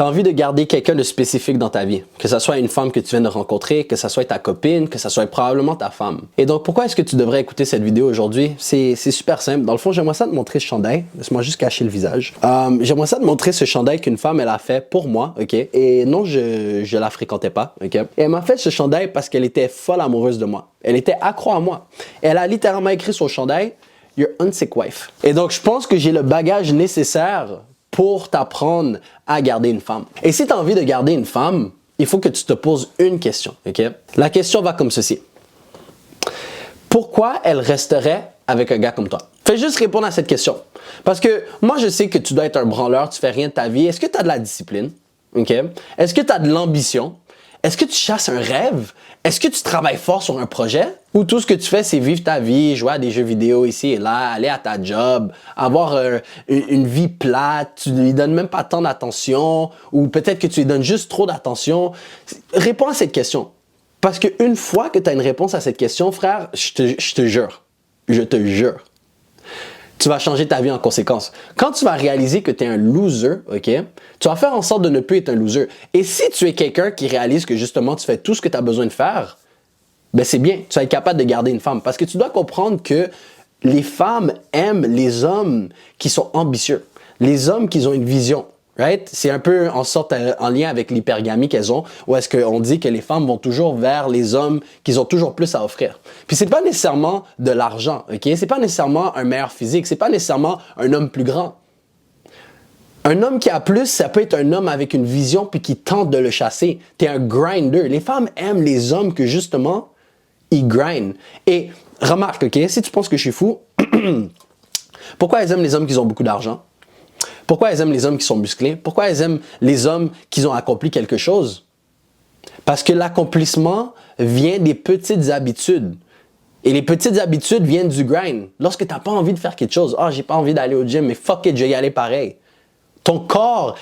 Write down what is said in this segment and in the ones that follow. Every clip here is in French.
Tu as envie de garder quelqu'un de spécifique dans ta vie, que ce soit une femme que tu viens de rencontrer, que ce soit ta copine, que ce soit probablement ta femme. Et donc, pourquoi est-ce que tu devrais écouter cette vidéo aujourd'hui? C'est super simple. Dans le fond, j'aimerais ça te montrer ce chandail. Laisse-moi juste cacher le visage. J'aimerais ça te montrer ce chandail qu'une femme, elle a fait pour moi, ok? Et non, je la fréquentais pas, ok? Et elle m'a fait ce chandail parce qu'elle était folle amoureuse de moi. Elle était accro à moi. Et elle a littéralement écrit sur le chandail, « Your unsick wife ». Et donc, je pense que j'ai le bagage nécessaire pour t'apprendre à garder une femme. Et si tu as envie de garder une femme, il faut que tu te poses une question, ok? La question va comme ceci. Pourquoi elle resterait avec un gars comme toi? Fais juste répondre à cette question. Parce que moi, je sais que tu dois être un branleur, tu fais rien de ta vie. Est-ce que tu as de la discipline? Ok? Est-ce que tu as de l'ambition? Est-ce que tu chasses un rêve? Est-ce que tu travailles fort sur un projet? Ou tout ce que tu fais, c'est vivre ta vie, jouer à des jeux vidéo ici et là, aller à ta job, avoir une vie plate, tu lui donnes même pas tant d'attention, ou peut-être que tu lui donnes juste trop d'attention? Réponds à cette question. Parce qu'une fois que tu as une réponse à cette question, frère, je te jure, tu vas changer ta vie en conséquence. Quand tu vas réaliser que tu es un loser, ok, tu vas faire en sorte de ne plus être un loser. Et si tu es quelqu'un qui réalise que justement tu fais tout ce que tu as besoin de faire, ben c'est bien, tu vas être capable de garder une femme. Parce que tu dois comprendre que les femmes aiment les hommes qui sont ambitieux, les hommes qui ont une vision. Right? C'est un peu en sorte en lien avec l'hypergamie qu'elles ont, où est-ce qu'on dit que les femmes vont toujours vers les hommes qui ont toujours plus à offrir. Puis c'est pas nécessairement de l'argent, ok? C'est pas nécessairement un meilleur physique, c'est pas nécessairement un homme plus grand. Un homme qui a plus, ça peut être un homme avec une vision puis qui tente de le chasser. T'es un grinder. Les femmes aiment les hommes que justement, ils grindent. Et remarque, ok? Si tu penses que je suis fou, pourquoi elles aiment les hommes qui ont beaucoup d'argent? Pourquoi elles aiment les hommes qui sont musclés? Pourquoi elles aiment les hommes qui ont accompli quelque chose? Parce que l'accomplissement vient des petites habitudes. Et les petites habitudes viennent du grind. Lorsque tu n'as pas envie de faire quelque chose, « Ah, j'ai pas envie d'aller au gym, mais fuck it, je vais y aller pareil. » Ton corps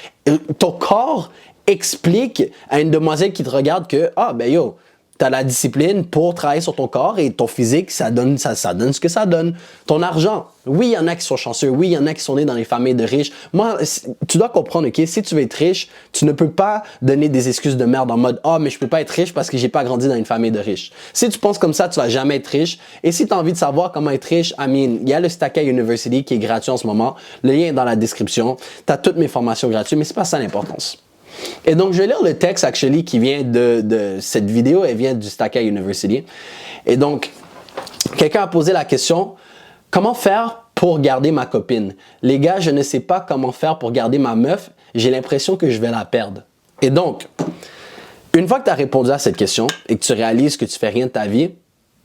explique à une demoiselle qui te regarde que « Ah, ben yo, tu as la discipline pour travailler sur ton corps et ton physique, ça donne ce que ça donne. Ton argent, oui, il y en a qui sont chanceux, oui, il y en a qui sont nés dans les familles de riches. Moi, tu dois comprendre, ok, si tu veux être riche, tu ne peux pas donner des excuses de merde en mode « Ah, mais je peux pas être riche parce que j'ai pas grandi dans une famille de riches. » Si tu penses comme ça, tu vas jamais être riche. Et si tu as envie de savoir comment être riche, il y a le Stackay University qui est gratuit en ce moment. Le lien est dans la description. Tu as toutes mes formations gratuites, mais c'est pas ça l'importance. Et donc, je vais lire le texte, actually, qui vient de cette vidéo. Elle vient du Stackay University. Et donc, quelqu'un a posé la question, comment faire pour garder ma copine? Les gars, je ne sais pas comment faire pour garder ma meuf. J'ai l'impression que je vais la perdre. Et donc, une fois que tu as répondu à cette question et que tu réalises que tu fais rien de ta vie,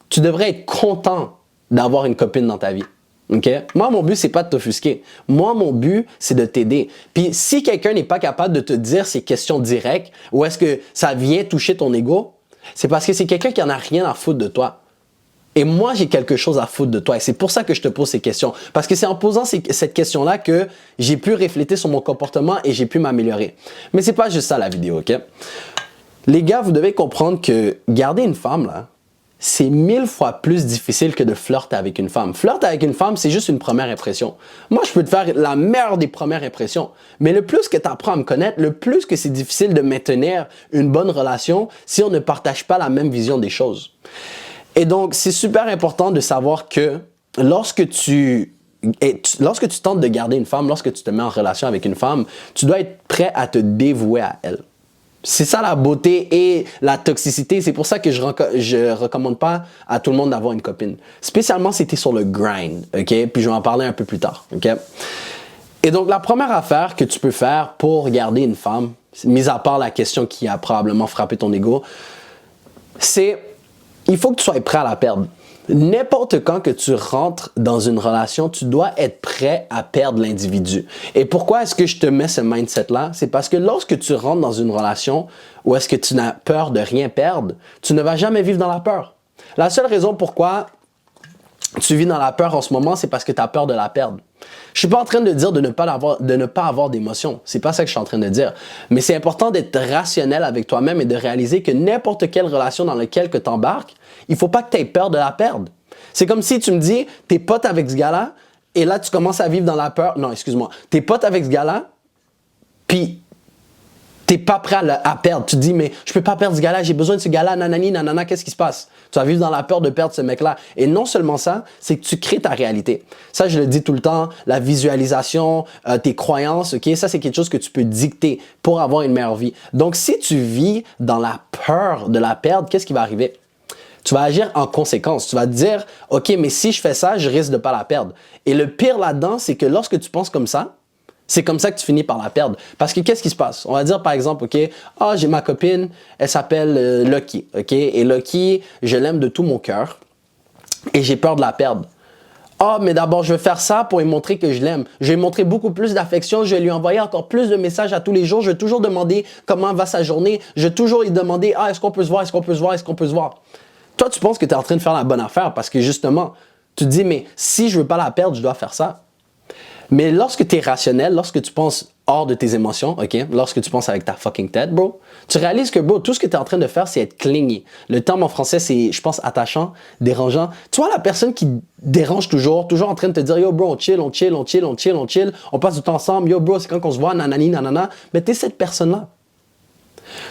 tu devrais être content d'avoir une copine dans ta vie. Okay? Moi, mon but, c'est pas de t'offusquer. Moi, mon but, c'est de t'aider. Puis, si quelqu'un n'est pas capable de te dire ces questions directes, ou est-ce que ça vient toucher ton ego, c'est parce que c'est quelqu'un qui en a rien à foutre de toi. Et moi, j'ai quelque chose à foutre de toi. Et c'est pour ça que je te pose ces questions. Parce que c'est en posant cette question-là que j'ai pu réfléchir sur mon comportement et j'ai pu m'améliorer. Mais c'est pas juste ça, la vidéo, OK? Les gars, vous devez comprendre que garder une femme, là, c'est 1000 fois plus difficile que de flirter avec une femme. Flirter avec une femme, c'est juste une première impression. Moi, je peux te faire la meilleure des premières impressions. Mais le plus que tu apprends à me connaître, le plus que c'est difficile de maintenir une bonne relation si on ne partage pas la même vision des choses. Et donc, c'est super important de savoir que lorsque tu tentes de garder une femme, lorsque tu te mets en relation avec une femme, tu dois être prêt à te dévouer à elle. C'est ça la beauté et la toxicité. C'est pour ça que je recommande pas à tout le monde d'avoir une copine. Spécialement si tu es sur le grind, ok? Puis je vais en parler un peu plus tard, ok? Et donc, la première affaire que tu peux faire pour garder une femme, mis à part la question qui a probablement frappé ton ego, c'est il faut que tu sois prêt à la perdre. N'importe quand que tu rentres dans une relation, tu dois être prêt à perdre l'individu. Et pourquoi est-ce que je te mets ce mindset-là? C'est parce que lorsque tu rentres dans une relation où est-ce que tu n'as peur de rien perdre, tu ne vas jamais vivre dans la peur. La seule raison pourquoi tu vis dans la peur en ce moment, c'est parce que tu as peur de la perdre. Je suis pas en train de dire de ne pas avoir d'émotions. C'est pas ça que je suis en train de dire. Mais c'est important d'être rationnel avec toi-même et de réaliser que n'importe quelle relation dans laquelle tu embarques, il faut pas que tu aies peur de la perdre. C'est comme si tu me dis, t'es pote avec ce gars-là, et là tu commences à vivre dans la peur. Non, excuse-moi. T'es pote avec ce gars-là, puis T'es pas prêt à perdre. Tu te dis, mais je peux pas perdre ce gars-là, j'ai besoin de ce gars-là, nanani, nanana, qu'est-ce qui se passe? Tu vas vivre dans la peur de perdre ce mec-là. Et non seulement ça, c'est que tu crées ta réalité. Ça, je le dis tout le temps, la visualisation, tes croyances, ok? Ça, c'est quelque chose que tu peux dicter pour avoir une meilleure vie. Donc, si tu vis dans la peur de la perdre, qu'est-ce qui va arriver? Tu vas agir en conséquence. Tu vas te dire, OK, mais si je fais ça, je risque de pas la perdre. Et le pire là-dedans, c'est que lorsque tu penses comme ça, c'est comme ça que tu finis par la perdre. Parce que qu'est-ce qui se passe? On va dire par exemple, OK, j'ai ma copine, elle s'appelle Lucky, OK? Et Lucky, je l'aime de tout mon cœur et j'ai peur de la perdre. Mais d'abord, je vais faire ça pour lui montrer que je l'aime. Je vais lui montrer beaucoup plus d'affection. Je vais lui envoyer encore plus de messages à tous les jours. Je vais toujours demander comment va sa journée. Je vais toujours lui demander, est-ce qu'on peut se voir? Est-ce qu'on peut se voir? Est-ce qu'on peut se voir? Toi, tu penses que tu es en train de faire la bonne affaire parce que justement, tu te dis, mais si je veux pas la perdre, je dois faire ça. Mais lorsque tu es rationnel, lorsque tu penses hors de tes émotions, OK? Lorsque tu penses avec ta fucking tête, bro, tu réalises que, bro, tout ce que tu es en train de faire, c'est être clingy. Le terme en français, c'est, je pense, attachant, dérangeant. Tu vois la personne qui dérange toujours en train de te dire, yo, bro, on chill, on chill, on chill, on chill, on chill, on passe du temps ensemble, yo, bro, c'est quand qu'on se voit, nanani, nanana. Mais tu es cette personne-là.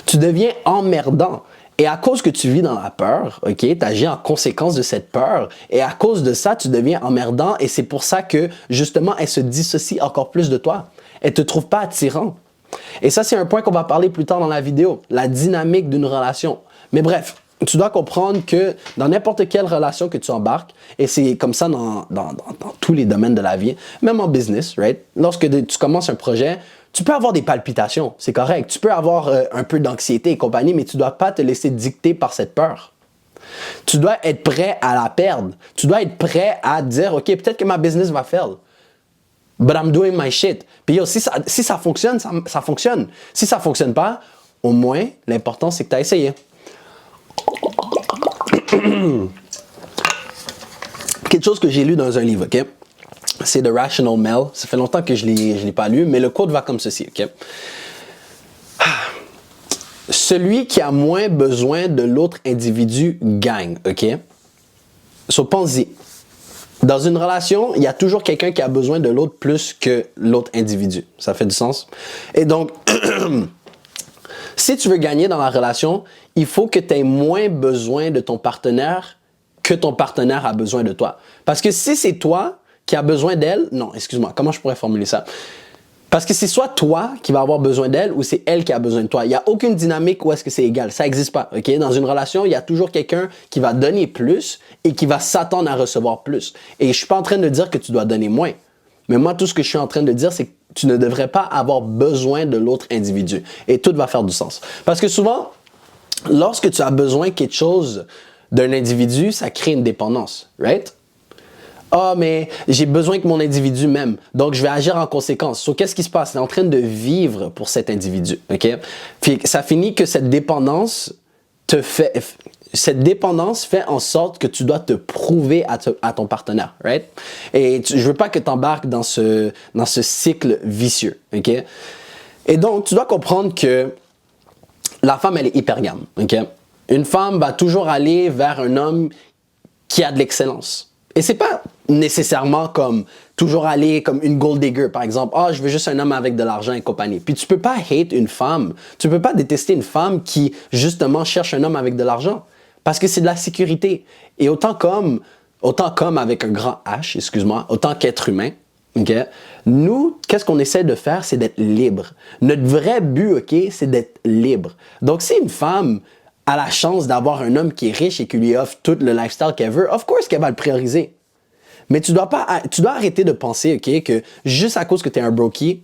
Tu deviens emmerdant. Et à cause que tu vis dans la peur, ok, tu agis en conséquence de cette peur. Et à cause de ça, tu deviens emmerdant. Et c'est pour ça que, justement, elle se dissocie encore plus de toi. Elle ne te trouve pas attirant. Et ça, c'est un point qu'on va parler plus tard dans la vidéo. La dynamique d'une relation. Mais bref, tu dois comprendre que dans n'importe quelle relation que tu embarques, et c'est comme ça dans tous les domaines de la vie, même en business, right? Lorsque tu commences un projet, tu peux avoir des palpitations, c'est correct. Tu peux avoir un peu d'anxiété et compagnie, mais tu ne dois pas te laisser dicter par cette peur. Tu dois être prêt à la perdre. Tu dois être prêt à dire, OK, peut-être que ma business va fail, but I'm doing my shit. Puis si ça fonctionne, ça fonctionne. Si ça ne fonctionne pas, au moins, l'important, c'est que tu as essayé. Quelque chose que j'ai lu dans un livre, OK? C'est The Rational Male. Ça fait longtemps que je l'ai pas lu, mais le quote va comme ceci, OK? Celui qui a moins besoin de l'autre individu gagne, OK? So, pense-y. Dans une relation, il y a toujours quelqu'un qui a besoin de l'autre plus que l'autre individu. Ça fait du sens? Et donc, si tu veux gagner dans la relation, il faut que tu aies moins besoin de ton partenaire que ton partenaire a besoin de toi. Parce que si c'est toi qui a besoin d'elle, non, excuse-moi, comment je pourrais formuler ça? Parce que c'est soit toi qui vas avoir besoin d'elle ou c'est elle qui a besoin de toi. Il n'y a aucune dynamique où est-ce que c'est égal. Ça n'existe pas, OK? Dans une relation, il y a toujours quelqu'un qui va donner plus et qui va s'attendre à recevoir plus. Et je ne suis pas en train de dire que tu dois donner moins. Mais moi, tout ce que je suis en train de dire, c'est que tu ne devrais pas avoir besoin de l'autre individu. Et tout va faire du sens. Parce que souvent, lorsque tu as besoin de quelque chose d'un individu, ça crée une dépendance, right? Mais j'ai besoin que mon individu m'aime, donc je vais agir en conséquence. So, qu'est-ce qui se passe? Tu es en train de vivre pour cet individu, OK? Puis ça finit que cette dépendance fait en sorte que tu dois te prouver à ton partenaire, right? Et je veux pas que tu embarques dans ce cycle vicieux, OK? Et donc, tu dois comprendre que la femme, elle est hypergame, OK? Une femme va toujours aller vers un homme qui a de l'excellence. Et c'est pas nécessairement comme toujours aller comme une gold digger, par exemple. Je veux juste un homme avec de l'argent et compagnie. Puis tu peux pas hate une femme. Tu peux pas détester une femme qui, justement, cherche un homme avec de l'argent. Parce que c'est de la sécurité. Et autant comme avec un grand H, excuse-moi, autant qu'être humain, OK? Nous, qu'est-ce qu'on essaie de faire? C'est d'être libre. Notre vrai but, OK, c'est d'être libre. Donc, si une femme a la chance d'avoir un homme qui est riche et qui lui offre tout le lifestyle qu'elle veut, of course qu'elle va le prioriser. Mais tu dois arrêter de penser, OK, que juste à cause que tu es un brokey,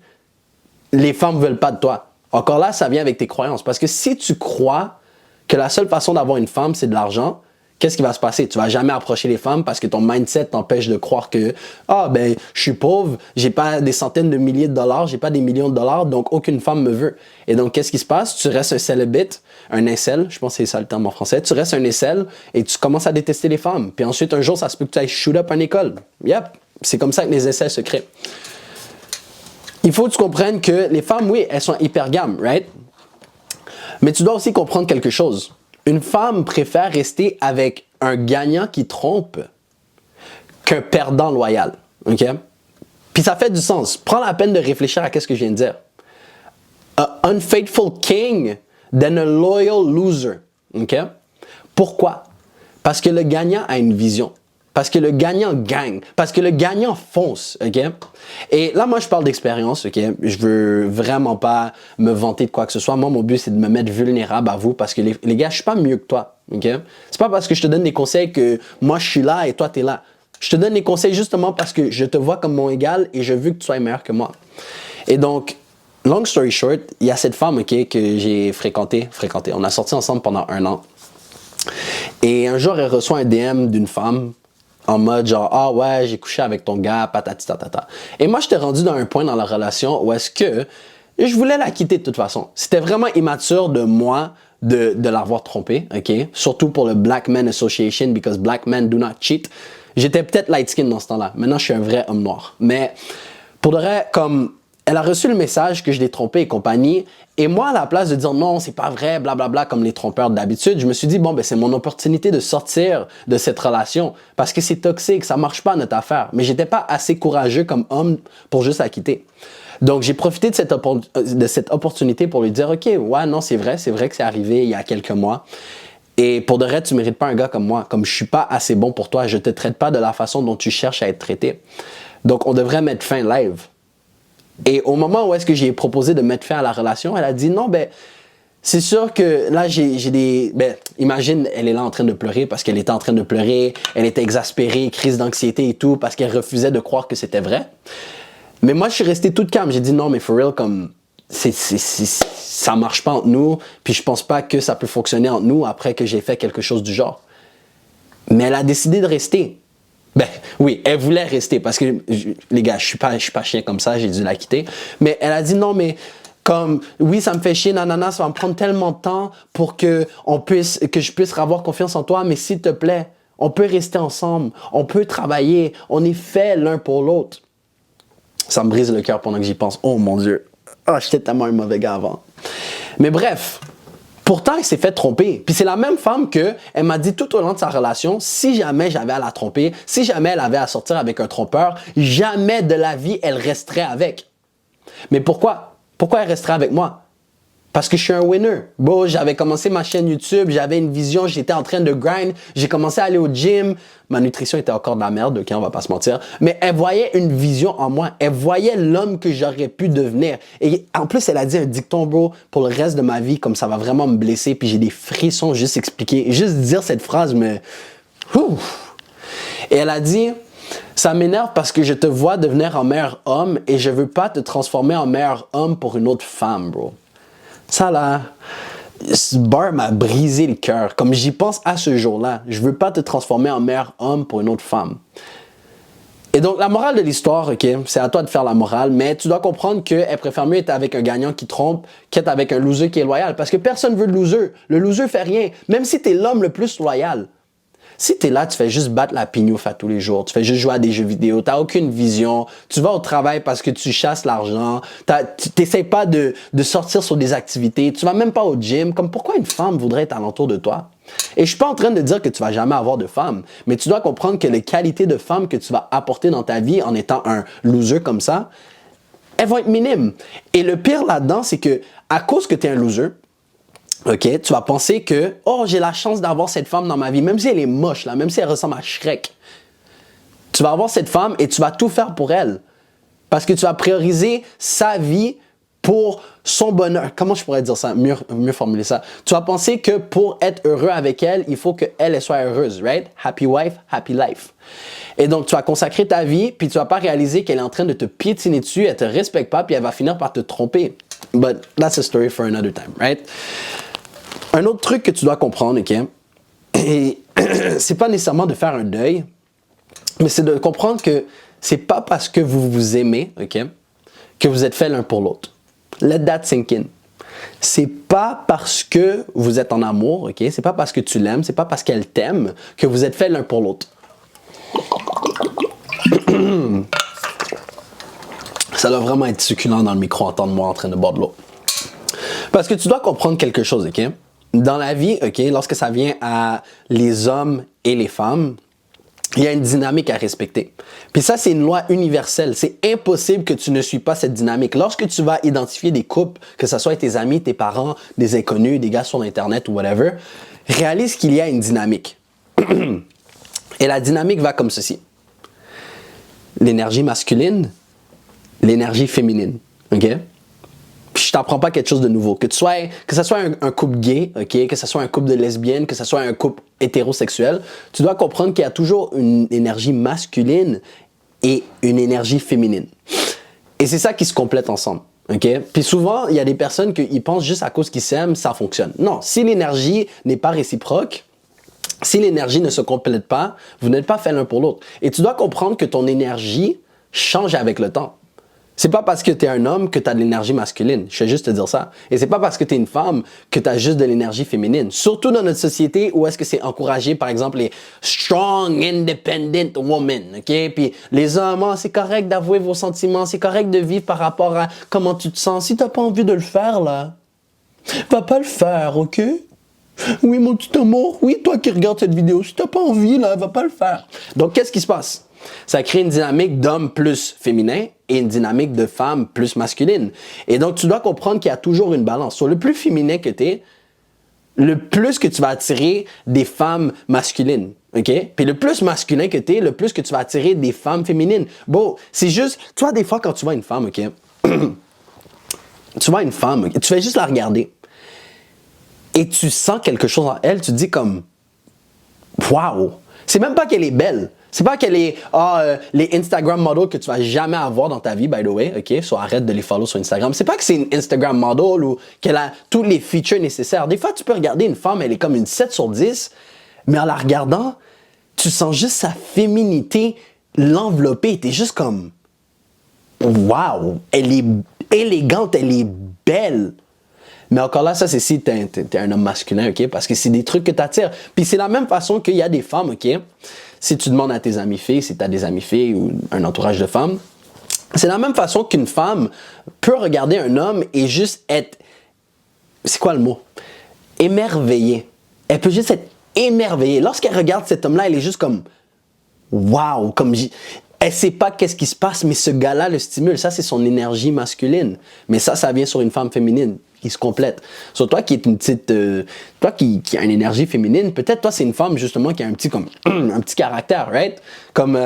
les femmes ne veulent pas de toi. Encore là, ça vient avec tes croyances. Parce que si tu crois que la seule façon d'avoir une femme, c'est de l'argent, qu'est-ce qui va se passer? Tu vas jamais approcher les femmes parce que ton mindset t'empêche de croire que je suis pauvre, j'ai pas des centaines de milliers de dollars, j'ai pas des millions de dollars, donc aucune femme me veut. Et donc, qu'est-ce qui se passe? Tu restes un célibate, un incel, je pense que c'est ça le terme en français. Tu restes un incel et tu commences à détester les femmes. Puis ensuite, un jour, ça se peut que tu ailles shoot up en école. Yep, c'est comme ça que les incels se créent. Il faut que tu comprennes que les femmes, oui, elles sont hypergames, right? Mais tu dois aussi comprendre quelque chose. Une femme préfère rester avec un gagnant qui trompe qu'un perdant loyal. OK? Puis ça fait du sens. Prends la peine de réfléchir à ce que je viens de dire. a unfaithful king than a loyal loser. OK? Pourquoi? Parce que le gagnant a une vision. Parce que le gagnant gagne. Parce que le gagnant fonce, OK? Et là, moi, je parle d'expérience, OK? Je veux vraiment pas me vanter de quoi que ce soit. Moi, mon but, c'est de me mettre vulnérable à vous parce que les gars, je suis pas mieux que toi, OK? C'est pas parce que je te donne des conseils que moi, je suis là et toi, tu es là. Je te donne des conseils justement parce que je te vois comme mon égal et je veux que tu sois meilleur que moi. Et donc, long story short, il y a cette femme, OK, que j'ai fréquentée. On a sorti ensemble pendant 1 an. Et un jour, elle reçoit un DM d'une femme en mode genre, ah ouais, j'ai couché avec ton gars, patati tatata. Et moi, j'étais rendu dans un point dans la relation où est-ce que je voulais la quitter de toute façon. C'était vraiment immature de moi de l'avoir trompée, OK? Surtout pour le Black Men Association, because black men do not cheat. J'étais peut-être light skin dans ce temps-là. Maintenant, je suis un vrai homme noir. Mais pour de vrai, comme elle a reçu le message que je l'ai trompé et compagnie, et moi, à la place de dire non, c'est pas vrai, blablabla, comme les trompeurs d'habitude, je me suis dit, bon, ben, c'est mon opportunité de sortir de cette relation parce que c'est toxique, ça marche pas notre affaire. Mais j'étais pas assez courageux comme homme pour juste la quitter. Donc, j'ai profité de cette opportunité pour lui dire, OK, ouais, non, c'est vrai que c'est arrivé il y a quelques mois. Et pour de vrai, tu mérites pas un gars comme moi. Comme je suis pas assez bon pour toi, je te traite pas de la façon dont tu cherches à être traité. Donc, on devrait mettre fin live. Et au moment où est-ce que j'ai proposé de mettre fin à la relation, elle a dit non, ben, c'est sûr que là, j'ai des... Ben, imagine, elle est là en train de pleurer parce qu'elle était en train de pleurer, elle était exaspérée, crise d'anxiété et tout, parce qu'elle refusait de croire que c'était vrai. Mais moi, je suis resté toute calme. J'ai dit non, mais for real, comme, ça marche pas entre nous, puis je pense pas que ça peut fonctionner entre nous après que j'ai fait quelque chose du genre. Mais elle a décidé de rester. Ben oui, elle voulait rester parce que, les gars, je suis pas chien comme ça, j'ai dû la quitter. Mais elle a dit non, mais comme, oui, ça me fait chier, nanana, ça va me prendre tellement de temps pour que je puisse avoir confiance en toi, mais s'il te plaît, on peut rester ensemble, on peut travailler, on est fait l'un pour l'autre. Ça me brise le cœur pendant que j'y pense. Oh mon Dieu, j'étais tellement un mauvais gars avant. Mais bref. Pourtant, elle s'est fait tromper. Puis c'est la même femme elle m'a dit tout au long de sa relation, si jamais j'avais à la tromper, si jamais elle avait à sortir avec un trompeur, jamais de la vie elle resterait avec. Mais pourquoi? Pourquoi elle resterait avec moi? Parce que je suis un winner. Bon, j'avais commencé ma chaîne YouTube, j'avais une vision, j'étais en train de grind, j'ai commencé à aller au gym. Ma nutrition était encore de la merde, ok, on va pas se mentir. Mais elle voyait une vision en moi. Elle voyait l'homme que j'aurais pu devenir. Et en plus, elle a dit un dicton, bro, pour le reste de ma vie, comme ça va vraiment me blesser. Puis j'ai des frissons juste expliquer. Juste dire cette phrase, mais... Ouf. Et elle a dit... Ça m'énerve parce que je te vois devenir un meilleur homme et je veux pas te transformer en meilleur homme pour une autre femme, bro. Ça là, ce bar m'a brisé le cœur. Comme j'y pense à ce jour-là, je veux pas te transformer en meilleur homme pour une autre femme. Et donc, la morale de l'histoire, ok, c'est à toi de faire la morale, mais tu dois comprendre qu'elle préfère mieux être avec un gagnant qui trompe qu'être avec un loser qui est loyal. Parce que personne veut le loser. Le loser fait rien, même si tu es l'homme le plus loyal. Si tu es là, tu fais juste battre la pignouf tous les jours, tu fais juste jouer à des jeux vidéo, tu n'as aucune vision, tu vas au travail parce que tu chasses l'argent, tu n'essaies pas de sortir sur des activités, tu vas même pas au gym, comme pourquoi une femme voudrait être alentour de toi? Et je suis pas en train de dire que tu vas jamais avoir de femme, mais tu dois comprendre que les qualités de femme que tu vas apporter dans ta vie en étant un loser comme ça, elles vont être minimes. Et le pire là-dedans, c'est que à cause que tu es un loser, ok, tu vas penser que, oh, j'ai la chance d'avoir cette femme dans ma vie, même si elle est moche, là, même si elle ressemble à Shrek. Tu vas avoir cette femme et tu vas tout faire pour elle. Parce que tu vas prioriser sa vie pour son bonheur. Comment je pourrais dire ça? Mieux formuler ça. Tu vas penser que pour être heureux avec elle, il faut qu'elle soit heureuse, right? Happy wife, happy life. Et donc, tu vas consacrer ta vie, puis tu vas pas réaliser qu'elle est en train de te piétiner dessus, elle te respecte pas, puis elle va finir par te tromper. But that's a story for another time, right? Un autre truc que tu dois comprendre, ok? Et c'est pas nécessairement de faire un deuil, mais c'est de comprendre que c'est pas parce que vous vous aimez, ok, que vous êtes fait l'un pour l'autre. Let that sink in. C'est pas parce que vous êtes en amour, ok? C'est pas parce que tu l'aimes, c'est pas parce qu'elle t'aime que vous êtes fait l'un pour l'autre. Ça doit vraiment être succulent dans le micro, entendre moi en train de boire de l'eau. Parce que tu dois comprendre quelque chose, ok? Dans la vie, ok, lorsque ça vient à les hommes et les femmes, il y a une dynamique à respecter. Puis ça, c'est une loi universelle. C'est impossible que tu ne suis pas cette dynamique. Lorsque tu vas identifier des couples, que ce soit tes amis, tes parents, des inconnus, des gars sur Internet ou whatever, réalise qu'il y a une dynamique. Et la dynamique va comme ceci. L'énergie masculine, l'énergie féminine. OK? Puis je t'apprends pas quelque chose de nouveau. Que ce soit un couple gay, ok, que ce soit un couple de lesbiennes, que ce soit un couple hétérosexuel, tu dois comprendre qu'il y a toujours une énergie masculine et une énergie féminine. Et c'est ça qui se complète ensemble. Okay? Puis souvent, il y a des personnes qui pensent juste à cause qu'ils s'aiment, ça fonctionne. Non, si l'énergie n'est pas réciproque, si l'énergie ne se complète pas, vous n'êtes pas fait l'un pour l'autre. Et tu dois comprendre que ton énergie change avec le temps. C'est pas parce que tu es un homme que tu as de l'énergie masculine. Je vais juste te dire ça. Et c'est pas parce que tu es une femme que tu as juste de l'énergie féminine. Surtout dans notre société où est-ce que c'est encouragé, par exemple, les strong, independent women, ok? Puis les hommes, oh, c'est correct d'avouer vos sentiments, c'est correct de vivre par rapport à comment tu te sens. Si t'as pas envie de le faire, là, va pas le faire, ok? Oui, mon petit amour, oui, toi qui regardes cette vidéo, si t'as pas envie, là, va pas le faire. Donc, qu'est-ce qui se passe? Ça crée une dynamique d'homme plus féminin et une dynamique de femme plus masculine. Et donc, tu dois comprendre qu'il y a toujours une balance. Sur le plus féminin que tu es, le plus que tu vas attirer des femmes masculines. OK? Puis le plus masculin que tu es, le plus que tu vas attirer des femmes féminines. Bon, c'est juste, tu vois, des fois, quand tu vois une femme, OK? Tu vois une femme, okay? Tu fais juste la regarder. Et tu sens quelque chose en elle, tu te dis comme, waouh! C'est même pas qu'elle est belle. C'est pas qu'elle est les Instagram models que tu vas jamais avoir dans ta vie, by the way, ok? So arrête de les follow sur Instagram. C'est pas que c'est une Instagram model ou qu'elle a tous les features nécessaires. Des fois, tu peux regarder une femme, elle est comme une 7 sur 10, mais en la regardant, tu sens juste sa féminité l'envelopper. T'es juste comme, wow! Elle est élégante, elle est belle. Mais encore là, ça c'est si t'es un homme masculin, ok? Parce que c'est des trucs que t'attires. Puis c'est la même façon qu'il y a des femmes, ok? Si tu demandes à tes amies filles, si tu as des amies filles ou un entourage de femmes, c'est la même façon qu'une femme peut regarder un homme et juste être, c'est quoi le mot? Émerveillée. Elle peut juste être émerveillée. Lorsqu'elle regarde cet homme-là, elle est juste comme, waouh, comme elle sait pas qu'est-ce qui se passe, mais ce gars-là le stimule. Ça, c'est son énergie masculine. Mais ça vient sur une femme féminine qui se complète. Sur toi qui est une petite, toi qui a une énergie féminine, peut-être toi c'est une femme justement qui a un petit comme un petit caractère, right? Comme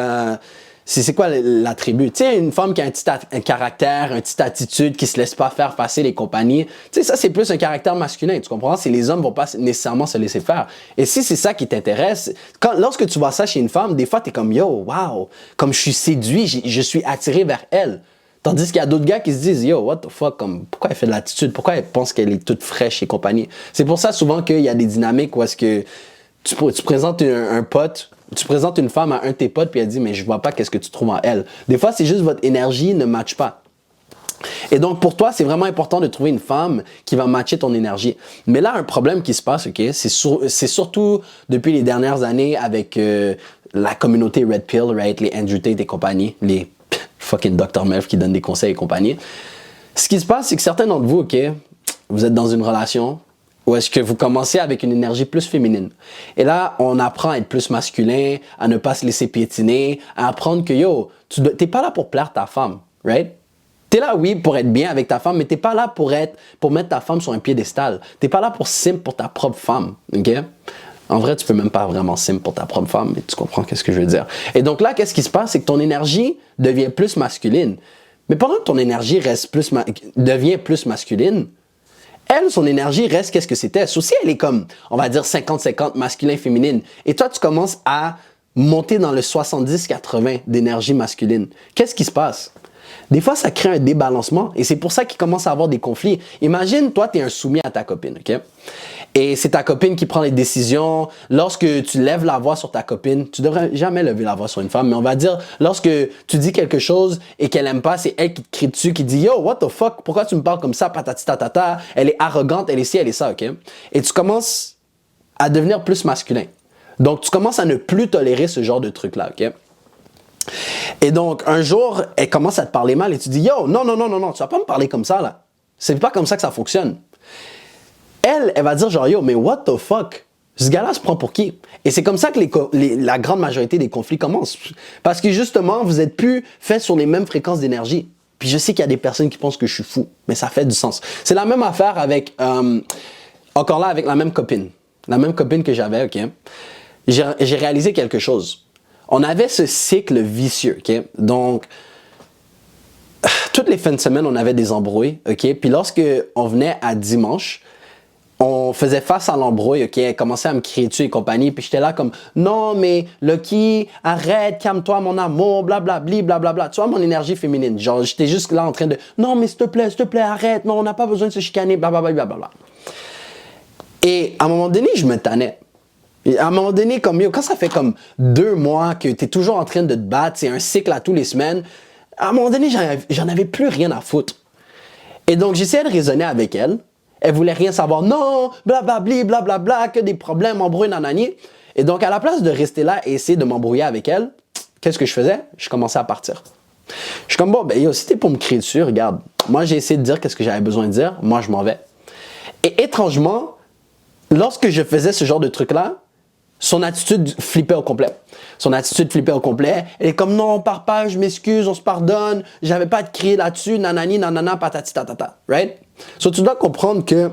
c'est quoi l'attribut? Tu sais, une femme qui a un caractère, une petite attitude, qui se laisse pas faire passer les compagnies. Tu sais, ça c'est plus un caractère masculin, tu comprends? C'est les hommes vont pas nécessairement se laisser faire. Et si c'est ça qui t'intéresse, lorsque tu vois ça chez une femme, des fois t'es comme yo, wow, comme je suis séduit, je suis attiré vers elle. Tandis qu'il y a d'autres gars qui se disent, yo, what the fuck, comme, pourquoi elle fait de l'attitude? Pourquoi elle pense qu'elle est toute fraîche et compagnie? C'est pour ça souvent qu'il y a des dynamiques où est-ce que tu présentes un pote, tu présentes une femme à un de tes potes puis elle dit, mais je vois pas qu'est-ce que tu trouves en elle. Des fois, c'est juste votre énergie ne matche pas. Et donc, pour toi, c'est vraiment important de trouver une femme qui va matcher ton énergie. Mais là, un problème qui se passe, ok, c'est surtout depuis les dernières années avec la communauté Red Pill, right, les Andrew Tate et compagnie, les fucking Dr. Melf qui donne des conseils et compagnie. Ce qui se passe, c'est que certains d'entre vous, ok, vous êtes dans une relation où est-ce que vous commencez avec une énergie plus féminine. Et là, on apprend à être plus masculin, à ne pas se laisser piétiner, à apprendre que yo, t'es pas là pour plaire ta femme, right? T'es là, oui, pour être bien avec ta femme, mais t'es pas là pour mettre ta femme sur un piédestal. T'es pas là pour simp pour ta propre femme, ok? En vrai, tu peux même pas vraiment simp pour ta propre femme, mais tu comprends qu'est-ce que je veux dire. Et donc là, qu'est-ce qui se passe? C'est que ton énergie devient plus masculine. Mais pendant que ton énergie devient plus masculine, elle, son énergie reste qu'est-ce que c'était. Aussi, elle est comme, on va dire 50-50 masculin-féminine. Et toi, tu commences à monter dans le 70-80 d'énergie masculine. Qu'est-ce qui se passe? Des fois, ça crée un débalancement et c'est pour ça qu'il commence à avoir des conflits. Imagine, toi, tu es un soumis à ta copine, ok? Et c'est ta copine qui prend les décisions. Lorsque tu lèves la voix sur ta copine, tu devrais jamais lever la voix sur une femme, mais on va dire, lorsque tu dis quelque chose et qu'elle aime pas, c'est elle qui te crie dessus, qui dit « Yo, what the fuck? Pourquoi tu me parles comme ça? Patati tatata. » Elle est arrogante, elle est ci, elle est ça, ok? Et tu commences à devenir plus masculin. Donc, tu commences à ne plus tolérer ce genre de truc-là, ok? Et donc, un jour, elle commence à te parler mal et tu dis « Yo, non, tu vas pas me parler comme ça, là. C'est pas comme ça que ça fonctionne. » Elle va dire genre « Yo, mais what the fuck? Ce gars-là se prend pour qui? Et c'est comme ça que la grande majorité des conflits commencent. Parce que justement, vous êtes plus fait sur les mêmes fréquences d'énergie. Puis je sais qu'il y a des personnes qui pensent que je suis fou, mais ça fait du sens. C'est la même affaire avec, encore là, avec la même copine. La même copine que j'avais, OK? J'ai réalisé quelque chose. On avait ce cycle vicieux, OK? Donc, toutes les fins de semaine, on avait des embrouilles, OK? Puis lorsque on venait à dimanche, on faisait face à l'embrouille, OK? Elle commençait à me crier dessus et compagnie. Puis j'étais là comme, non, mais Lucky, arrête, calme-toi, mon amour, blablabli, blablabla. Tu vois, mon énergie féminine. Genre, j'étais juste là en train de, non, mais s'il te plaît, arrête. Non, on n'a pas besoin de se chicaner, blablabla, blablabla. Et à un moment donné, je me tannais. Et à un moment donné, comme, yo, quand ça fait comme 2 mois que tu es toujours en train de te battre, c'est un cycle à tous les semaines, à un moment donné, j'en avais plus rien à foutre. Et donc, j'essayais de raisonner avec elle. Elle voulait rien savoir. Non, blablabli, blablabla, que des problèmes, embrouille, nanani. Et donc, à la place de rester là et essayer de m'embrouiller avec elle, qu'est-ce que je faisais? Je commençais à partir. Je suis comme, bon, ben yo, si t'es pour me crier dessus, regarde, moi, j'ai essayé de dire qu'est-ce que j'avais besoin de dire. Moi, je m'en vais. Et étrangement, lorsque je faisais ce genre de truc-là, son attitude flippait au complet. Son attitude flippait au complet. Elle est comme, non, on part pas, je m'excuse, on se pardonne, j'avais pas à te crier là-dessus, nanani, nanana, patati, tatata. Right? So, tu dois comprendre que,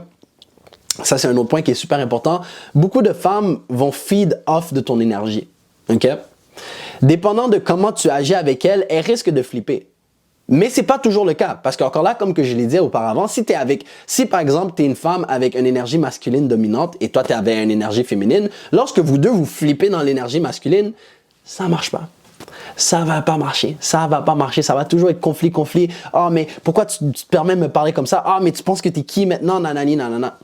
ça c'est un autre point qui est super important, beaucoup de femmes vont feed off de ton énergie. OK? Dépendant de comment tu agis avec elles, elles risquent de flipper. Mais c'est pas toujours le cas. Parce qu'encore là, comme que je l'ai dit auparavant, si par exemple, tu es une femme avec une énergie masculine dominante et toi, tu avais une énergie féminine, lorsque vous deux, vous flippez dans l'énergie masculine, ça marche pas. Ça va pas marcher. Ça va pas marcher. Ça va toujours être conflit. Ah, mais pourquoi tu te permets de me parler comme ça? Ah, mais tu penses que tu es qui maintenant? Nanani, nanana.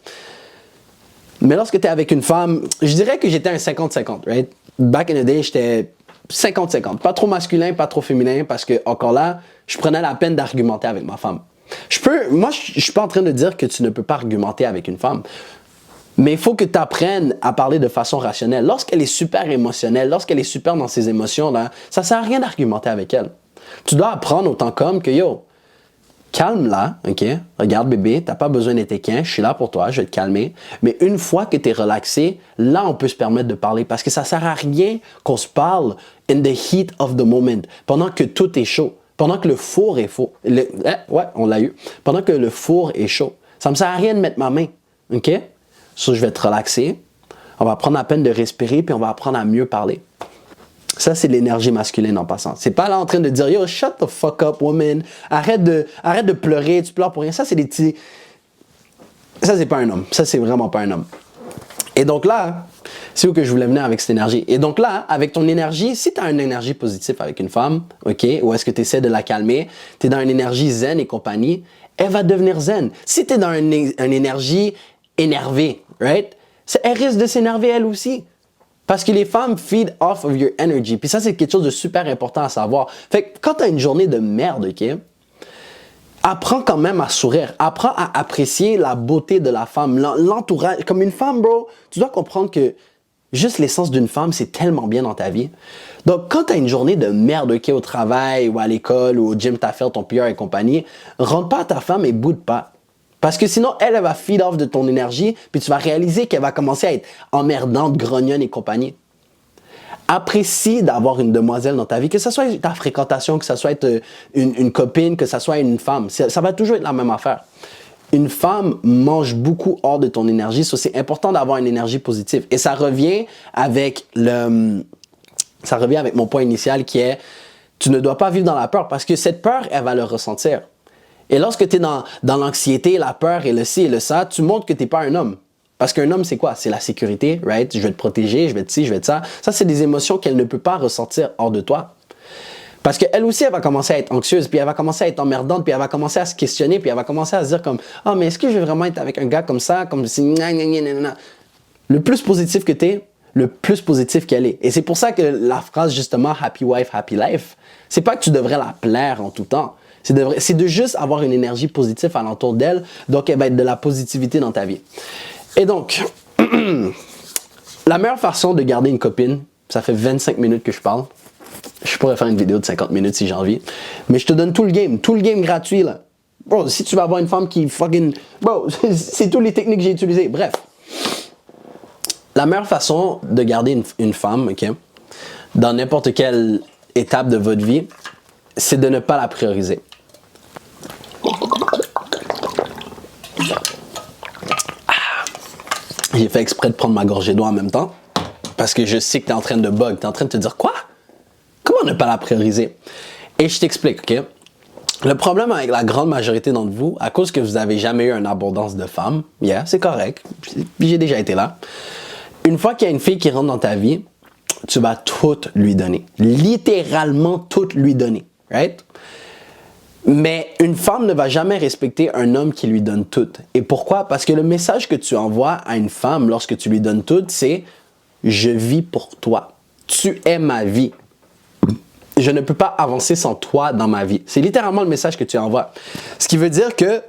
Mais lorsque tu es avec une femme, je dirais que j'étais un 50-50, right? Back in the day, j'étais 50-50. Pas trop masculin, pas trop féminin, parce que, encore là, je prenais la peine d'argumenter avec ma femme. Moi, je suis pas en train de dire que tu ne peux pas argumenter avec une femme. Mais il faut que tu apprennes à parler de façon rationnelle. Lorsqu'elle est super émotionnelle, lorsqu'elle est super dans ses émotions-là, ça sert à rien d'argumenter avec elle. Tu dois apprendre autant comme que, yo, calme-la, OK? Regarde, bébé, t'as pas besoin d'être équin, je suis là pour toi, je vais te calmer. Mais une fois que tu es relaxé, là, on peut se permettre de parler parce que ça sert à rien qu'on se parle in the heat of the moment, pendant que tout est chaud, pendant que le four est chaud. Ouais, on l'a eu. Pendant que le four est chaud. Ça me sert à rien de mettre ma main, OK? So, je vais te relaxer, on va prendre la peine de respirer, puis on va apprendre à mieux parler. Ça, c'est l'énergie masculine en passant. C'est pas là en train de dire, yo, shut the fuck up, woman. Arrête de pleurer, tu pleures pour rien. Ça, c'est des petits... Ça, c'est pas un homme. Ça, c'est vraiment pas un homme. Et donc là, c'est où que je voulais venir avec cette énergie. Et donc là, avec ton énergie, si tu as une énergie positive avec une femme, OK, ou est-ce que tu essaies de la calmer, tu es dans une énergie zen et compagnie, elle va devenir zen. Si tu es dans une énergie énervée, right, elle risque de s'énerver elle aussi. Parce que les femmes feed off of your energy. Puis ça, c'est quelque chose de super important à savoir. Fait que quand tu as une journée de merde, OK, apprends quand même à sourire. Apprends à apprécier la beauté de la femme, l'entourage. Comme une femme, bro, tu dois comprendre que juste l'essence d'une femme, c'est tellement bien dans ta vie. Donc, quand tu as une journée de merde, OK, au travail ou à l'école ou au gym, tu as fait ton PR et compagnie, rentre pas à ta femme et boude pas. Parce que sinon, elle va feed off de ton énergie, puis tu vas réaliser qu'elle va commencer à être emmerdante, grognonne et compagnie. Apprécie d'avoir une demoiselle dans ta vie, que ce soit ta fréquentation, que ce soit une copine, que ce soit une femme. Ça va toujours être la même affaire. Une femme mange beaucoup hors de ton énergie, so c'est important d'avoir une énergie positive. Et ça revient avec mon point initial qui est, tu ne dois pas vivre dans la peur, parce que cette peur, elle va le ressentir. Et lorsque tu es dans l'anxiété, la peur et le ci et le ça, tu montres que tu n'es pas un homme. Parce qu'un homme, c'est quoi? C'est la sécurité, right? Je vais te protéger, je vais te ci, je vais te ça. Ça, c'est des émotions qu'elle ne peut pas ressentir hors de toi. Parce qu'elle aussi, elle va commencer à être anxieuse, puis elle va commencer à être emmerdante, puis elle va commencer à se questionner, puis elle va commencer à se dire comme « Ah, mais est-ce que je vais vraiment être avec un gars comme ça? » Comme si... Le plus positif que tu es, le plus positif qu'elle est. Et c'est pour ça que la phrase, justement, « Happy wife, happy life », c'est pas que tu devrais la plaire en tout temps. C'est de juste avoir une énergie positive alentour d'elle, donc elle va être de la positivité dans ta vie. Et donc, la meilleure façon de garder une copine, ça fait 25 minutes que je parle. Je pourrais faire une vidéo de 50 minutes si j'ai envie. Mais je te donne tout le game gratuit là. Bro, si tu vas avoir une femme qui fucking... Bro, c'est toutes les techniques que j'ai utilisées. Bref. La meilleure façon de garder une femme, OK, dans n'importe quelle étape de votre vie, c'est de ne pas la prioriser. J'ai fait exprès de prendre ma gorgée d'eau en même temps parce que je sais que tu es en train de bug. Tu es en train de te dire quoi? Comment ne pas la prioriser? Et je t'explique, OK? Le problème avec la grande majorité d'entre vous, à cause que vous n'avez jamais eu une abondance de femmes, c'est correct, j'ai déjà été là. Une fois qu'il y a une fille qui rentre dans ta vie, tu vas tout lui donner. Littéralement tout lui donner, right? Mais une femme ne va jamais respecter un homme qui lui donne tout. Et pourquoi? Parce que le message que tu envoies à une femme lorsque tu lui donnes tout, c'est « Je vis pour toi. Tu es ma vie. Je ne peux pas avancer sans toi dans ma vie. » C'est littéralement le message que tu envoies. Ce qui veut dire que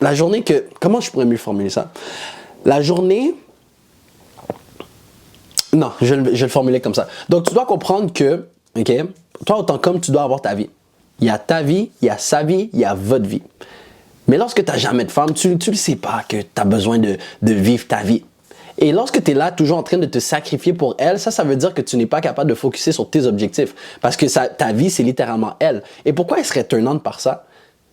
la journée que... Comment je pourrais mieux formuler ça? La journée... Non, je vais le formuler comme ça. Donc, tu dois comprendre que, OK, toi, autant qu'homme, tu dois avoir ta vie. Il y a ta vie, il y a sa vie, il y a votre vie. Mais lorsque tu n'as jamais de femme, tu ne sais pas que tu as besoin de vivre ta vie. Et lorsque tu es là, toujours en train de te sacrifier pour elle, ça veut dire que tu n'es pas capable de focuser sur tes objectifs. Parce que ta vie, c'est littéralement elle. Et pourquoi elle serait turnante par ça?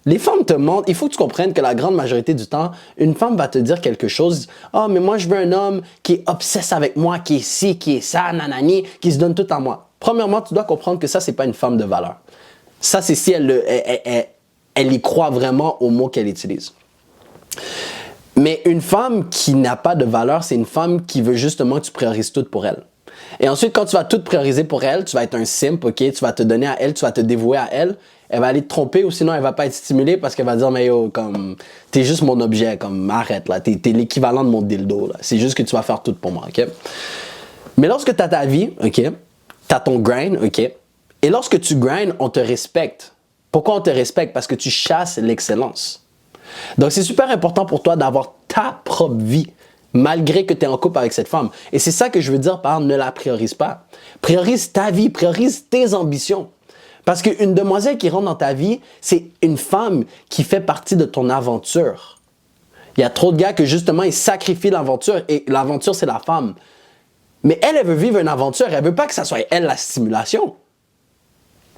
Les femmes te mentent. Il faut que tu comprennes que la grande majorité du temps, une femme va te dire quelque chose. « Ah, mais moi, je veux un homme qui est obsesse avec moi, qui est ci, qui est ça, nanani, qui se donne tout à moi. » Premièrement, tu dois comprendre que ça, c'est pas une femme de valeur. Ça, c'est si elle y croit vraiment aux mots qu'elle utilise. Mais une femme qui n'a pas de valeur, c'est une femme qui veut justement que tu priorises tout pour elle. Et ensuite, quand tu vas tout prioriser pour elle, tu vas être un simp, OK? Tu vas te donner à elle, tu vas te dévouer à elle. Elle va aller te tromper ou sinon elle va pas être stimulée parce qu'elle va dire « Mais yo, comme, t'es juste mon objet, comme, arrête là, t'es l'équivalent de mon dildo, là. C'est juste que tu vas faire tout pour moi, OK? » Mais lorsque tu as ta vie, OK? Tu as ton grind, OK? Et lorsque tu grindes, on te respecte. Pourquoi on te respecte? Parce que tu chasses l'excellence. Donc, c'est super important pour toi d'avoir ta propre vie, malgré que tu es en couple avec cette femme. Et c'est ça que je veux dire par ne la priorise pas. Priorise ta vie, priorise tes ambitions. Parce qu'une demoiselle qui rentre dans ta vie, c'est une femme qui fait partie de ton aventure. Il y a trop de gars que justement, ils sacrifient l'aventure et l'aventure, c'est la femme. Mais elle veut vivre une aventure. Elle veut pas que ça soit elle la stimulation.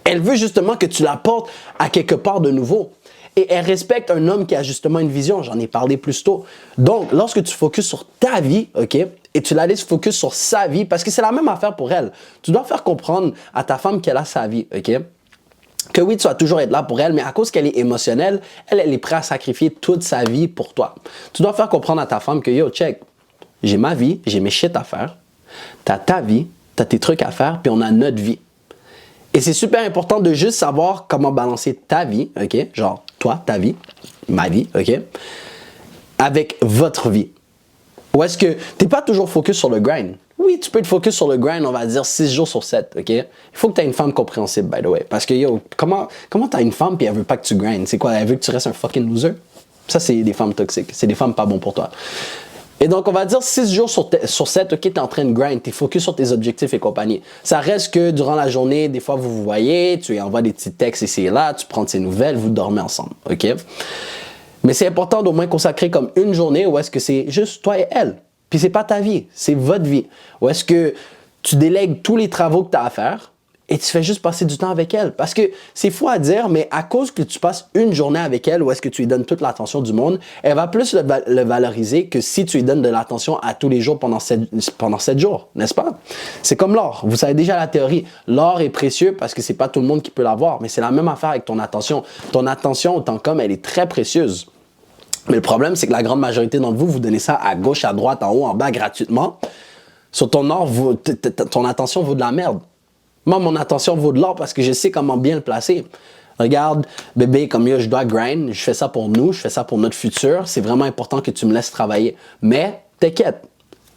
Elle veut justement que tu la portes à quelque part de nouveau. Et elle respecte un homme qui a justement une vision. J'en ai parlé plus tôt. Donc, lorsque tu focuses sur ta vie, OK, et tu la laisses focus sur sa vie, parce que c'est la même affaire pour elle. Tu dois faire comprendre à ta femme qu'elle a sa vie, OK? Que oui, tu vas toujours être là pour elle, mais à cause qu'elle est émotionnelle, elle est prête à sacrifier toute sa vie pour toi. Tu dois faire comprendre à ta femme que, yo, check, j'ai ma vie, j'ai mes shit à faire. T'as ta vie, t'as tes trucs à faire, puis on a notre vie. Et c'est super important de juste savoir comment balancer ta vie, OK? Genre, toi, ta vie, ma vie, OK? Avec votre vie. Ou est-ce que tu n'es pas toujours focus sur le grind? Oui, tu peux être focus sur le grind, on va dire 6 jours sur 7, OK? Il faut que tu aies une femme compréhensible, by the way. Parce que, yo, comment tu as une femme et elle veut pas que tu grindes? C'est quoi? Elle veut que tu restes un fucking loser? Ça, c'est des femmes toxiques. C'est des femmes pas bonnes pour toi. Et donc, on va dire 6 jours sur 7, OK, tu es en train de grind, tu es focus sur tes objectifs et compagnie. Ça reste que durant la journée, des fois, vous vous voyez, tu lui envoies des petits textes ici et là, tu prends de ses nouvelles, vous dormez ensemble, OK? Mais c'est important d'au moins consacrer comme une journée où est-ce que c'est juste toi et elle. Puis c'est pas ta vie, c'est votre vie. Où est-ce que tu délègues tous les travaux que tu as à faire et tu fais juste passer du temps avec elle. Parce que c'est fou à dire, mais à cause que tu passes une journée avec elle où est-ce que tu lui donnes toute l'attention du monde, elle va plus le valoriser que si tu lui donnes de l'attention à tous les jours pendant 7 jours, n'est-ce pas? C'est comme l'or. Vous savez déjà la théorie. L'or est précieux parce que c'est pas tout le monde qui peut l'avoir, mais c'est la même affaire avec ton attention. Ton attention, autant qu'homme, elle est très précieuse. Mais le problème, c'est que la grande majorité d'entre vous, vous donnez ça à gauche, à droite, en haut, en bas, gratuitement. Sur ton or, ton attention vaut de la merde. Moi, mon attention vaut de l'or parce que je sais comment bien le placer. Regarde, bébé, comme yo, je dois grind, je fais ça pour nous, je fais ça pour notre futur. C'est vraiment important que tu me laisses travailler. Mais t'inquiète,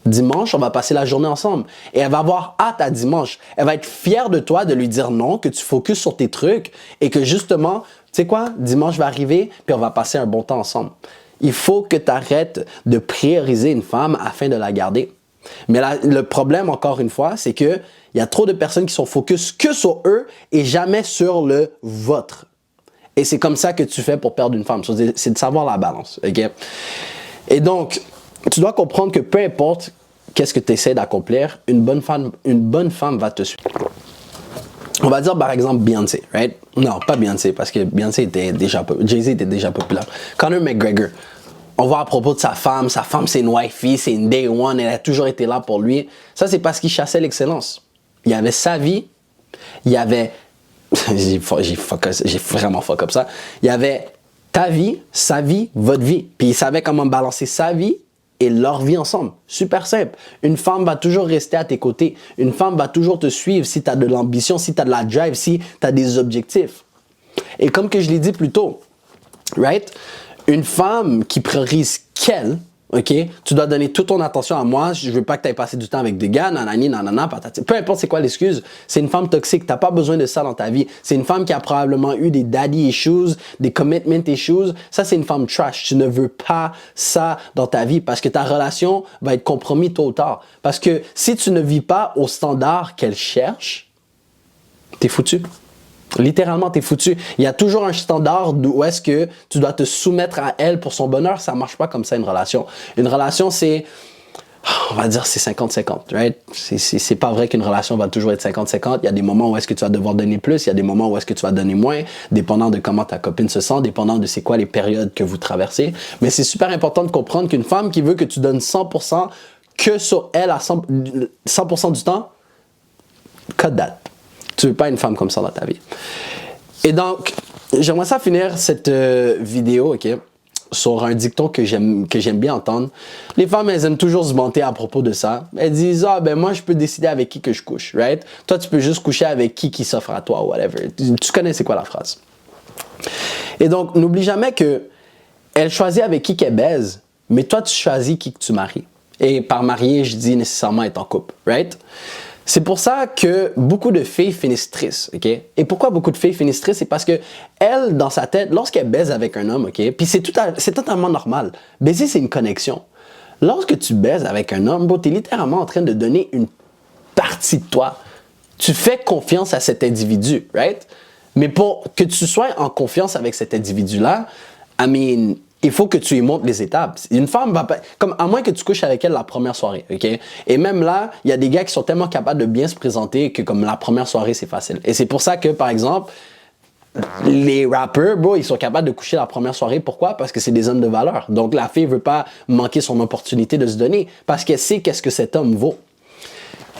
dimanche, on va passer la journée ensemble. Et elle va avoir hâte à dimanche. Elle va être fière de toi de lui dire non, que tu focuses sur tes trucs et que justement, tu sais quoi, dimanche va arriver puis on va passer un bon temps ensemble. Il faut que tu arrêtes de prioriser une femme afin de la garder. Mais le problème, encore une fois, c'est qu'il y a trop de personnes qui sont focus que sur eux et jamais sur le vôtre. Et c'est comme ça que tu fais pour perdre une femme. C'est de savoir la balance. Okay? Et donc, tu dois comprendre que peu importe qu'est-ce que tu essaies d'accomplir, une bonne femme va te suivre. On va dire par exemple Beyoncé, right? Non, pas Beyoncé, parce que Beyoncé était déjà, Jay-Z était déjà populaire. Conor McGregor, on voit à propos de sa femme c'est une wifey, c'est une day one, elle a toujours été là pour lui. Ça, c'est parce qu'il chassait l'excellence. Il y avait sa vie, il y avait, j'ai vraiment fuck up ça, il y avait ta vie, sa vie, votre vie. Puis il savait comment balancer sa vie et leur vie ensemble. Super simple. Une femme va toujours rester à tes côtés. Une femme va toujours te suivre si tu as de l'ambition, si tu as de la drive, si tu as des objectifs. Et comme que je l'ai dit plus tôt, right? Une femme qui priorise qu'elle, ok? Tu dois donner toute ton attention à moi. Je veux pas que tu aies passé du temps avec des gars, nanani, nanana, patati. Peu importe c'est quoi l'excuse, c'est une femme toxique. T'as pas besoin de ça dans ta vie. C'est une femme qui a probablement eu des daddy issues, des commitment issues. Ça, c'est une femme trash. Tu ne veux pas ça dans ta vie parce que ta relation va être compromise tôt ou tard. Parce que si tu ne vis pas au standard qu'elle cherche, t'es foutu. Littéralement, t'es foutu. Il y a toujours un standard où est-ce que tu dois te soumettre à elle pour son bonheur. Ça marche pas comme ça, une relation. Une relation, c'est, on va dire, c'est 50-50, right? C'est pas vrai qu'une relation va toujours être 50-50. Il y a des moments où est-ce que tu vas devoir donner plus. Il y a des moments où est-ce que tu vas donner moins, dépendant de comment ta copine se sent, dépendant de c'est quoi les périodes que vous traversez. Mais c'est super important de comprendre qu'une femme qui veut que tu donnes 100% que sur elle à 100% du temps, cut that. Tu veux pas une femme comme ça dans ta vie. Et donc, j'aimerais ça finir cette vidéo, ok, sur un dicton que j'aime bien entendre. Les femmes, elles aiment toujours se vanter à propos de ça. Elles disent, ah ben moi, je peux décider avec qui que je couche, right? Toi, tu peux juste coucher avec qui s'offre à toi, whatever. Tu connais c'est quoi la phrase. Et donc, n'oublie jamais que elle choisit avec qui qu'elle baise, mais toi, tu choisis qui que tu maries. Et par marier, je dis nécessairement être en couple, right? C'est pour ça que beaucoup de filles finissent tristes, ok? Et pourquoi beaucoup de filles finissent tristes? C'est parce que elle, dans sa tête, lorsqu'elle baise avec un homme, ok? Puis c'est totalement normal. Baiser, c'est une connexion. Lorsque tu baises avec un homme, tu es littéralement en train de donner une partie de toi. Tu fais confiance à cet individu, right? Mais pour que tu sois en confiance avec cet individu-là, il faut que tu y montres les étapes. Une femme va pas, comme à moins que tu couches avec elle la première soirée, ok? Et même là, il y a des gars qui sont tellement capables de bien se présenter que comme la première soirée, c'est facile. Et c'est pour ça que, par exemple, les rappers, bro, ils sont capables de coucher la première soirée. Pourquoi? Parce que c'est des hommes de valeur. Donc la fille veut pas manquer son opportunité de se donner parce qu'elle sait qu'est-ce que cet homme vaut.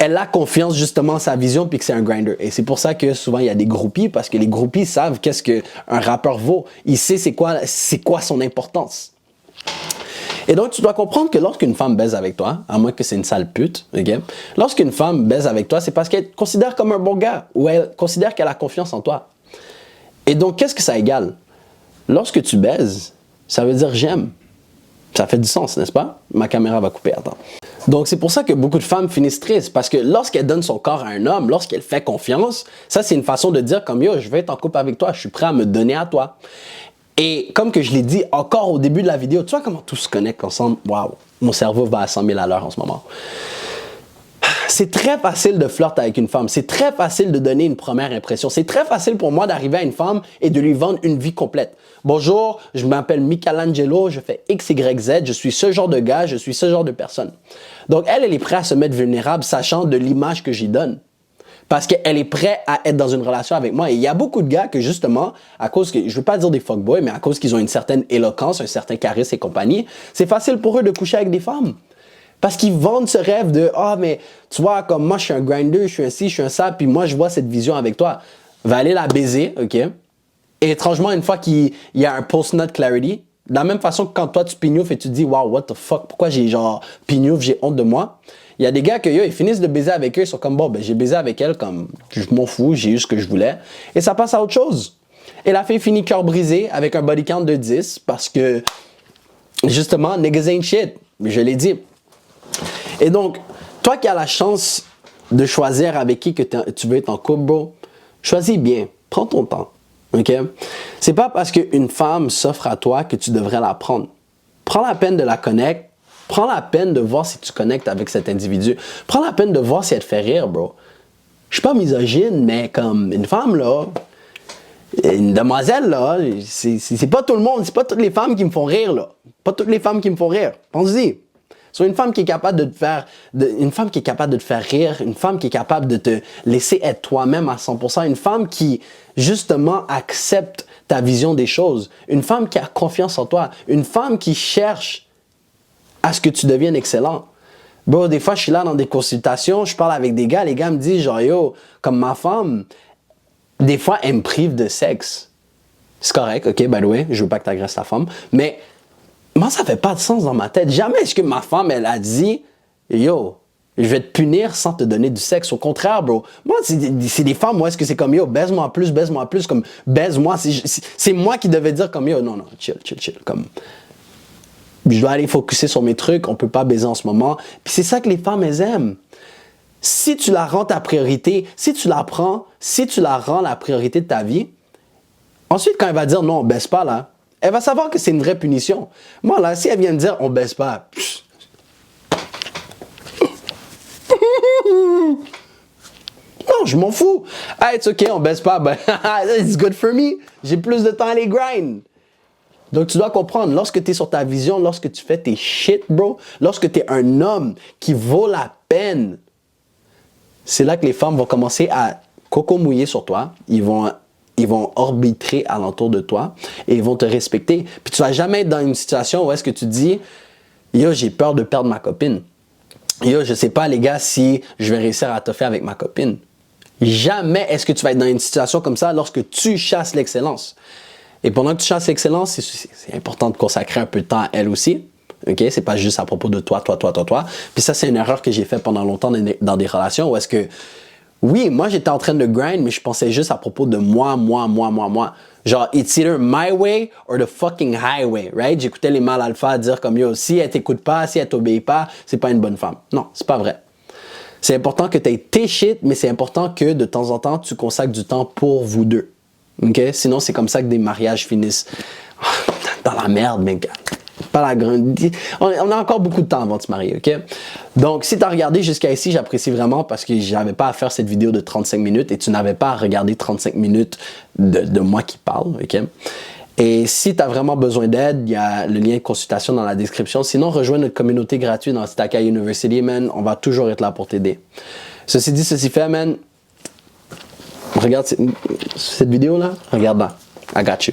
Elle a confiance justement en sa vision puis que c'est un grinder. Et c'est pour ça que souvent il y a des groupies parce que les groupies savent qu'est-ce qu'un rappeur vaut. Il sait c'est quoi son importance. Et donc tu dois comprendre que lorsqu'une femme baise avec toi, à moins que c'est une sale pute, ok? Lorsqu'une femme baise avec toi, c'est parce qu'elle te considère comme un bon gars ou elle considère qu'elle a confiance en toi. Et donc qu'est-ce que ça égale? Lorsque tu baises, ça veut dire j'aime. Ça fait du sens, n'est-ce pas? Ma caméra va couper, attends. Donc, c'est pour ça que beaucoup de femmes finissent tristes, parce que lorsqu'elle donne son corps à un homme, lorsqu'elle fait confiance, ça, c'est une façon de dire comme, yo, je vais être en couple avec toi, je suis prêt à me donner à toi. Et comme que je l'ai dit encore au début de la vidéo, tu vois comment tout se connecte ensemble? Waouh, mon cerveau va à 100 000 à l'heure en ce moment. C'est très facile de flirter avec une femme. C'est très facile de donner une première impression. C'est très facile pour moi d'arriver à une femme et de lui vendre une vie complète. Bonjour, je m'appelle Michelangelo, je fais X, Y, Z, je suis ce genre de gars, je suis ce genre de personne. Donc, elle est prête à se mettre vulnérable, sachant de l'image que j'y donne. Parce qu'elle est prête à être dans une relation avec moi. Et il y a beaucoup de gars que justement, à cause que, je veux pas dire des fuckboys, mais à cause qu'ils ont une certaine éloquence, un certain charisme et compagnie, c'est facile pour eux de coucher avec des femmes. Parce qu'ils vendent ce rêve de « Ah, mais tu vois, comme moi, je suis un grinder, je suis un ci, je suis un ça, puis moi, je vois cette vision avec toi. » Va aller la baiser, OK? Et étrangement, une fois qu'il y a un post-nut clarity, de la même façon que quand toi, tu pignoufes et tu te dis « Wow, what the fuck, pourquoi j'ai genre pignouf, j'ai honte de moi? » Il y a des gars que ils finissent de baiser avec eux, ils sont comme « Bon, ben j'ai baisé avec elle, comme je m'en fous, j'ai eu ce que je voulais. » Et ça passe à autre chose. Et la fille finit cœur brisé avec un body count de 10 parce que, justement, niggas ain't shit. Je l'ai dit. Et donc, toi qui as la chance de choisir avec qui que tu veux être en couple, bro, choisis bien. Prends ton temps. OK? C'est pas parce qu'une femme s'offre à toi que tu devrais la prendre. Prends la peine de la connecter. Prends la peine de voir si tu connectes avec cet individu. Prends la peine de voir si elle te fait rire, bro. Je suis pas misogyne, mais comme une femme, là, une demoiselle, là, c'est pas tout le monde, c'est pas toutes les femmes qui me font rire, là. Pas toutes les femmes qui me font rire. Pense-y. Soit une femme qui est capable de te faire, une femme qui est capable de te faire rire, une femme qui est capable de te laisser être toi-même à 100%, une femme qui, justement, accepte ta vision des choses, une femme qui a confiance en toi, une femme qui cherche à ce que tu deviennes excellent. Bro, des fois, je suis là dans des consultations, je parle avec des gars, les gars me disent genre, yo, comme ma femme, des fois, elle me prive de sexe. C'est correct, ok, by the way, je veux pas que tu agresses ta femme, mais moi, ça fait pas de sens dans ma tête. Jamais est-ce que ma femme, elle a dit, yo, je vais te punir sans te donner du sexe. Au contraire, bro. Moi, c'est des femmes, moi, est-ce que c'est comme, yo, baise-moi plus, comme, baise-moi. C'est moi qui devais dire comme, yo, non, chill, comme, je dois aller focusser sur mes trucs, on peut pas baiser en ce moment. Puis c'est ça que les femmes, elles aiment. Si tu la rends ta priorité, si tu la rends la priorité de ta vie, ensuite, quand elle va dire, non, on baisse pas, là, elle va savoir que c'est une vraie punition. Moi, là, si elle vient me dire, on baisse pas, non, je m'en fous. Hey, it's ok, on baisse pas. Ben, it's good for me. J'ai plus de temps à les grind. Donc, tu dois comprendre, lorsque tu es sur ta vision, lorsque tu fais tes shit, bro, lorsque tu es un homme qui vaut la peine, c'est là que les femmes vont commencer à coco mouiller sur toi. Ils vont orbiter alentour de toi et ils vont te respecter. Puis tu vas jamais être dans une situation où est-ce que tu dis, yo, j'ai peur de perdre ma copine. Yo, je sais pas, les gars, si je vais réussir à te faire avec ma copine. Jamais est-ce que tu vas être dans une situation comme ça lorsque tu chasses l'excellence. Et pendant que tu chasses l'excellence, c'est important de consacrer un peu de temps à elle aussi. OK? C'est pas juste à propos de toi. Puis ça, c'est une erreur que j'ai fait pendant longtemps dans des relations où est-ce que, oui, moi, j'étais en train de grind, mais je pensais juste à propos de moi. Genre, it's either my way or the fucking highway, right? J'écoutais les mâles alpha dire comme, yo, si elle t'écoute pas, si elle t'obéit pas, c'est pas une bonne femme. Non, c'est pas vrai. C'est important que tu aies tes shit, mais c'est important que de temps en temps, tu consacres du temps pour vous deux. OK? Sinon, c'est comme ça que des mariages finissent dans la merde, mais pas la grande. On a encore beaucoup de temps avant de se marier, OK? Donc, si tu as regardé jusqu'à ici, j'apprécie vraiment parce que j'avais pas à faire cette vidéo de 35 minutes et tu n'avais pas à regarder 35 minutes de moi qui parle, OK? Et si tu as vraiment besoin d'aide, il y a le lien de consultation dans la description. Sinon, rejoins notre communauté gratuite dans Staka University, man. On va toujours être là pour t'aider. Ceci dit, ceci fait, man. Regarde cette vidéo-là. Regarde là. I got you.